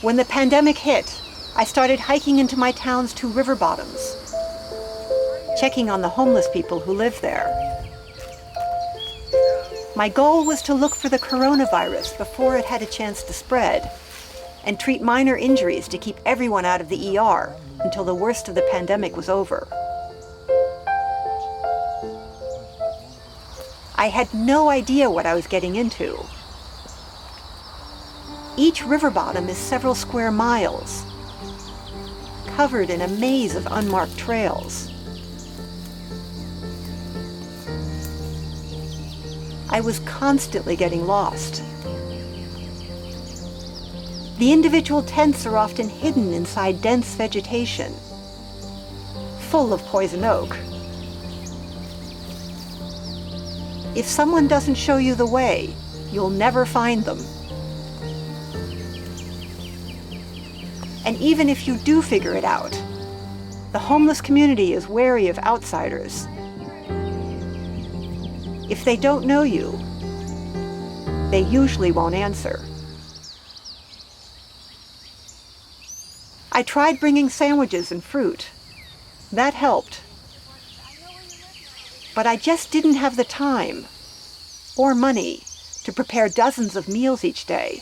When the pandemic hit, I started hiking into my town's 2 river bottoms, checking on the homeless people who live there. My goal was to look for the coronavirus before it had a chance to spread, and treat minor injuries to keep everyone out of the ER until the worst of the pandemic was over. I had no idea what I was getting into. Each river bottom is several square miles, covered in a maze of unmarked trails. I was constantly getting lost. The individual tents are often hidden inside dense vegetation, full of poison oak. If someone doesn't show you the way, you'll never find them. And even if you do figure it out, the homeless community is wary of outsiders. If they don't know you, they usually won't answer. I tried bringing sandwiches and fruit. That helped. But I just didn't have the time or money to prepare dozens of meals each day.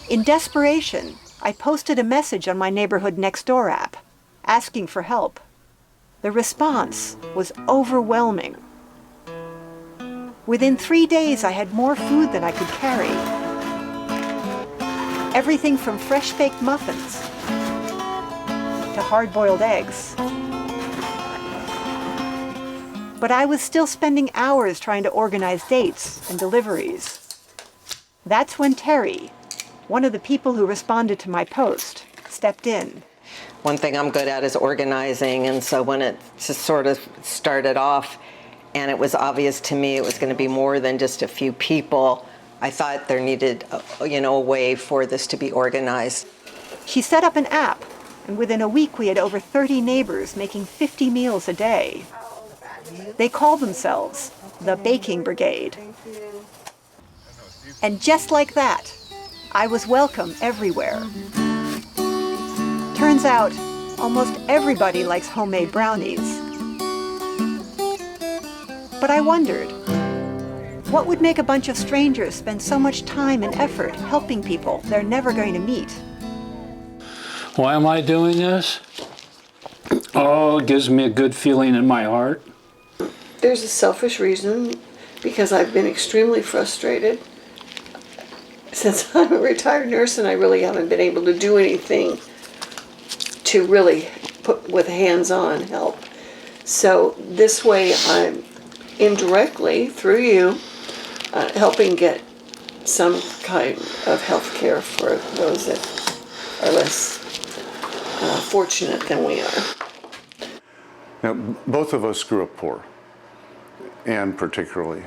In desperation, I posted a message on my neighborhood next door app, asking for help. The response was overwhelming. Within 3 days, I had more food than I could carry. Everything from fresh-baked muffins to hard-boiled eggs. But I was still spending hours trying to organize dates and deliveries. That's when Terry, one of the people who responded to my post, stepped in. One thing I'm good at is organizing, and so when it just sort of started off and it was obvious to me it was going to be more than just a few people, I thought there needed a way for this to be organized. She set up an app, and within a week we had over 30 neighbors making 50 meals a day. They called themselves the Baking Brigade. And just like that, I was welcome everywhere. Turns out, almost everybody likes homemade brownies. But I wondered, what would make a bunch of strangers spend so much time and effort helping people they're never going to meet? Why am I doing this? Oh, it gives me a good feeling in my heart. There's a selfish reason, because I've been extremely frustrated. Since I'm a retired nurse and I really haven't been able to do anything to really put with hands-on help. So this way I'm indirectly, through you, helping get some kind of health care for those that are less fortunate than we are. Now, both of us grew up poor, Anne particularly.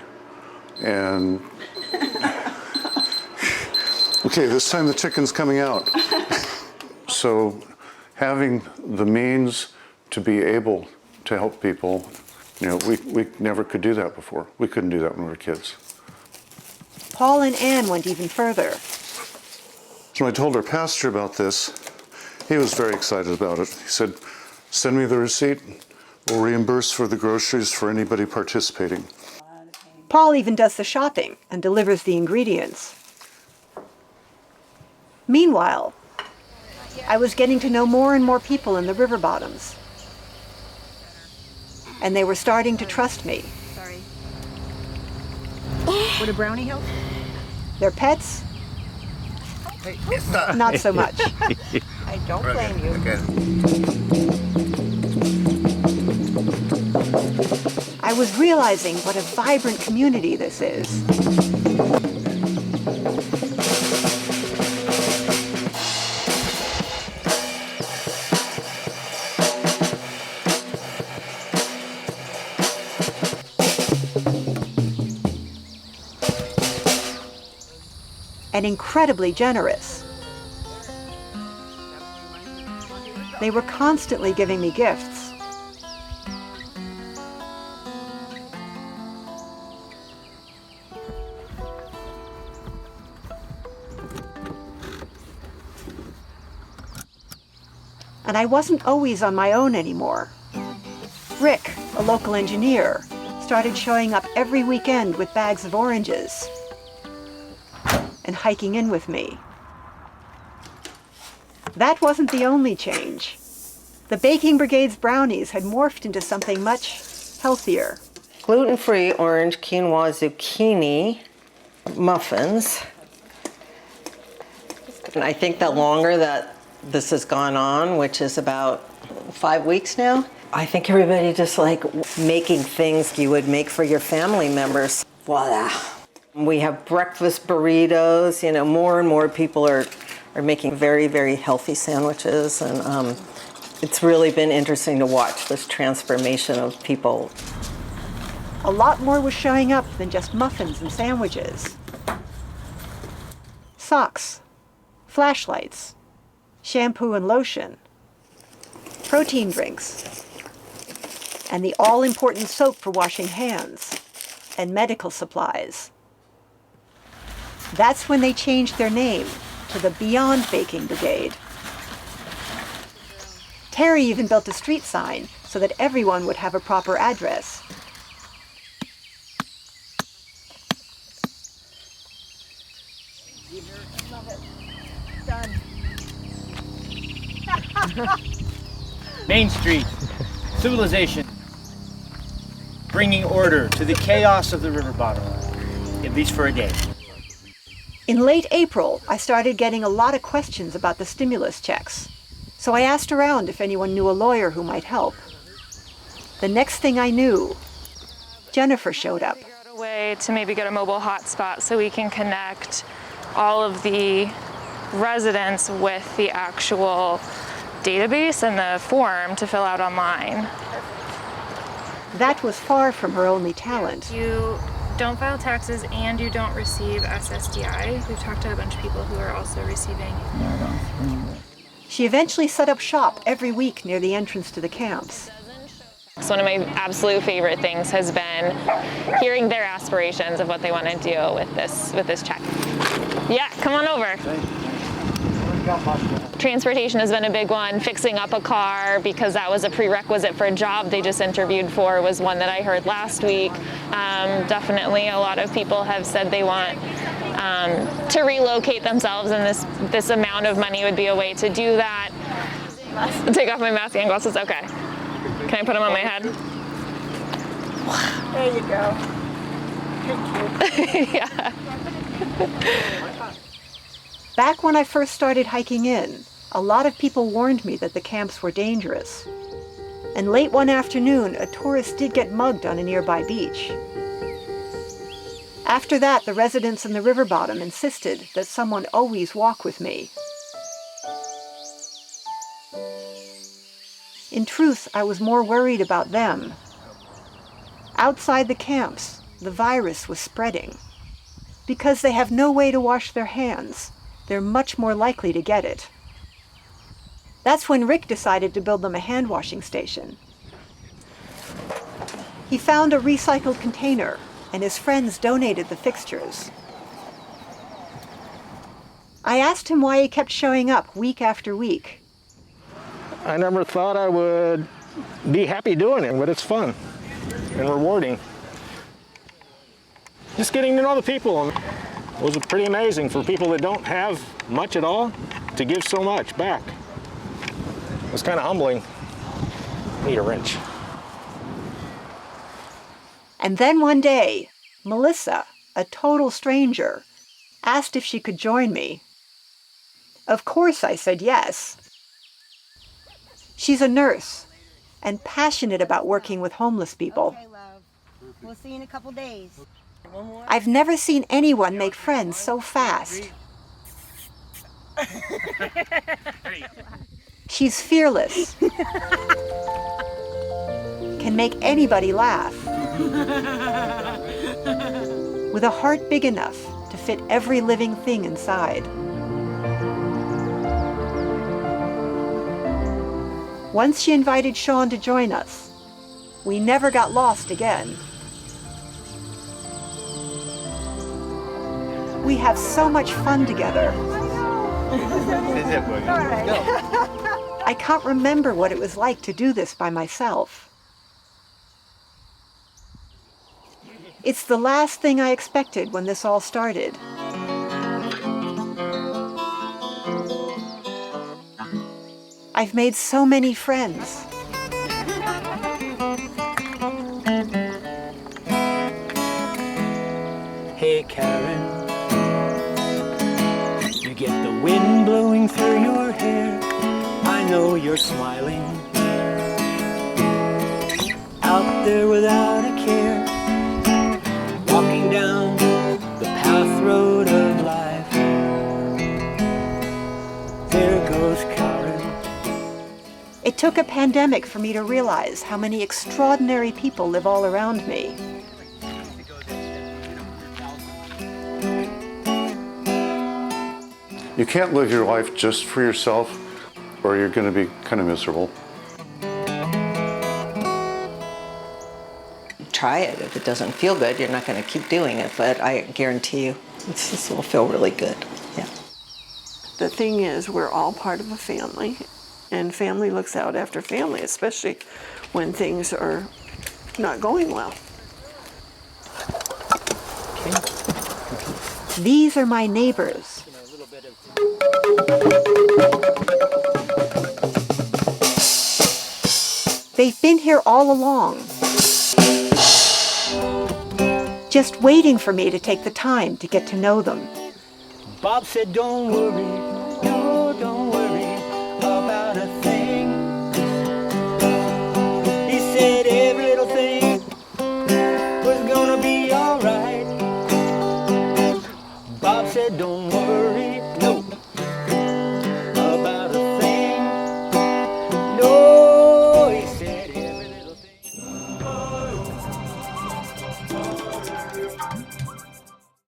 And okay, this time the chicken's coming out. So having the means to be able to help people, we never could do that before. We couldn't do that when we were kids. Paul and Anne went even further. So when I told our pastor about this, he was very excited about it. He said, send me the receipt. We'll reimburse for the groceries for anybody participating. Paul even does the shopping and delivers the ingredients. Meanwhile, I was getting to know more and more people in the river bottoms. And they were starting to trust me. Sorry. Would a brownie help? Their pets? Hey, not so much. I don't blame you. Okay. I was realizing what a vibrant community this is. And incredibly generous. They were constantly giving me gifts. And I wasn't always on my own anymore. Rick, a local engineer, started showing up every weekend with bags of oranges and hiking in with me. That wasn't the only change. The Baking Brigade's brownies had morphed into something much healthier. Gluten-free orange quinoa zucchini muffins. And I think the longer that this has gone on, which is about 5 weeks now, I think everybody just like making things you would make for your family members. Voila. We have breakfast burritos, you know, more and more people are making very, very healthy sandwiches. And it's really been interesting to watch this transformation of people. A lot more was showing up than just muffins and sandwiches. Socks, flashlights, shampoo and lotion, protein drinks, and the all-important soap for washing hands, and medical supplies. That's when they changed their name to the Beyond Baking Brigade. Terry even built a street sign so that everyone would have a proper address. Main Street, civilization, bringing order to the chaos of the river bottom, at least for a day. In late April, I started getting a lot of questions about the stimulus checks, so I asked around if anyone knew a lawyer who might help. The next thing I knew, Jennifer showed up. Figure out a way to maybe get a mobile hotspot so we can connect all of the residents with the actual database and the form to fill out online. That was far from her only talent. You don't file taxes and you don't receive SSDI. We've talked to a bunch of people who are also receiving. She eventually set up shop every week near the entrance to the camps. So one of my absolute favorite things has been hearing their aspirations of what they want to do with this check. Yeah, come on over. Transportation has been a big one. Fixing up a car, because that was a prerequisite for a job they just interviewed for, was one that I heard last week. Definitely a lot of people have said they want to relocate themselves, and this amount of money would be a way to do that. Take off my mask and glasses, okay. Can I put them on my head? There you go. Yeah. Back when I first started hiking in, a lot of people warned me that the camps were dangerous. And late one afternoon, a tourist did get mugged on a nearby beach. After that, the residents in the river bottom insisted that someone always walk with me. In truth, I was more worried about them. Outside the camps, the virus was spreading. Because they have no way to wash their hands, they're much more likely to get it. That's when Rick decided to build them a hand washing station. He found a recycled container, and his friends donated the fixtures. I asked him why he kept showing up week after week. I never thought I would be happy doing it, but it's fun and rewarding. Just getting to know the people. It was pretty amazing for people that don't have much at all to give so much back. It was kind of humbling. Need a wrench. And then one day, Melissa, a total stranger, asked if she could join me. Of course I said yes. She's a nurse and passionate about working with homeless people. Okay, love. We'll see you in a couple days. One more. I've never seen anyone make friends so fast. She's fearless. Can make anybody laugh. With a heart big enough to fit every living thing inside. Once she invited Sean to join us, we never got lost again. We have so much fun together. I can't remember what it was like to do this by myself. It's the last thing I expected when this all started. I've made so many friends. Hey Karin, you get the wind blowing through your hair. I know you're smiling out there without a care, walking down the path road of life. There goes Karin. It took a pandemic for me to realize how many extraordinary people live all around me. You can't live your life just for yourself, or you're going to be kind of miserable. Try it. If it doesn't feel good, you're not going to keep doing it, but I guarantee you this will feel really good. Yeah. The thing is, we're all part of a family, and family looks out after family, especially when things are not going well. These are my neighbors. They've been here all along, just waiting for me to take the time to get to know them. Bob said, don't worry, no, don't worry about a thing. He said every little thing was gonna be alright. Bob said, don't worry.